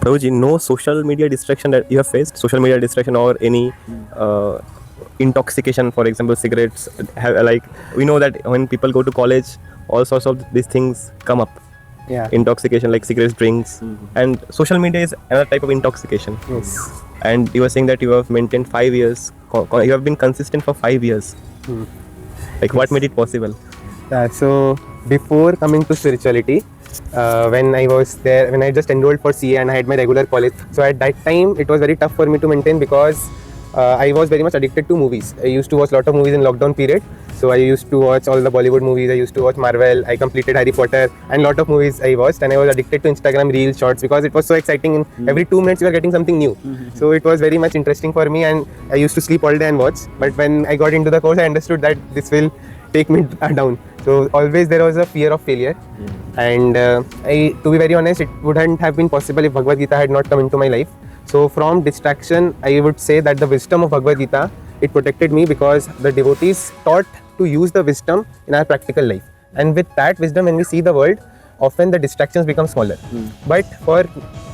Roji, no social media distraction that you have faced? Social media distraction or any intoxication, for example, cigarettes. Like we know that when people go to college, all sorts of these things come up. Yeah. Intoxication like cigarettes, drinks, and social media is another type of intoxication. Yes. And you were saying that you have maintained 5 years. You have been consistent for 5 years. Like what made it possible? So before coming to spirituality, when I was there, when I just enrolled for CA and I had my regular college, so at that time it was very tough for me to maintain because I was very much addicted to movies. I used to watch a lot of movies in lockdown period. So I used to watch all the Bollywood movies. I used to watch Marvel. I completed Harry Potter and lot of movies I watched. And I was addicted to Instagram Reels, Shorts because it was so exciting. Every 2 minutes you are getting something new. So it was very much interesting for me. And I used to sleep all day and watch. But when I got into the course, I understood that this will take me down. So always there was a fear of failure. And to be very honest, it wouldn't have been possible if Bhagavad Gita had not come into my life. So from distraction, I would say that the wisdom of Bhagavad Gita, it protected me because the devotees taught to use the wisdom in our practical life. And with that wisdom, when we see the world, often the distractions become smaller. But for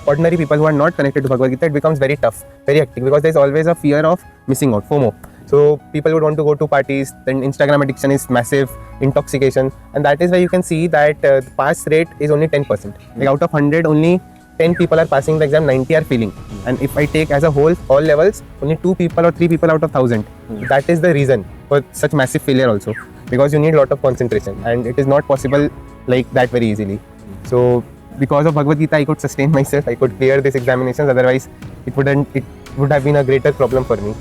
ordinary people who are not connected to Bhagavad Gita, it becomes very tough, very hectic because there's always a fear of missing out, FOMO. So people would want to go to parties, then Instagram addiction is massive, intoxication, and that is why you can see that the pass rate is only 10%. Like out of 100, only 10 people are passing the exam, 90 are failing. And if I take as a whole, all levels, only 2 people or 3 people out of 1000. That is the reason for such massive failure also. Because you need a lot of concentration and it is not possible like that very easily. So because of Bhagavad Gita, I could sustain myself, I could clear these examinations, otherwise it would have been a greater problem for me.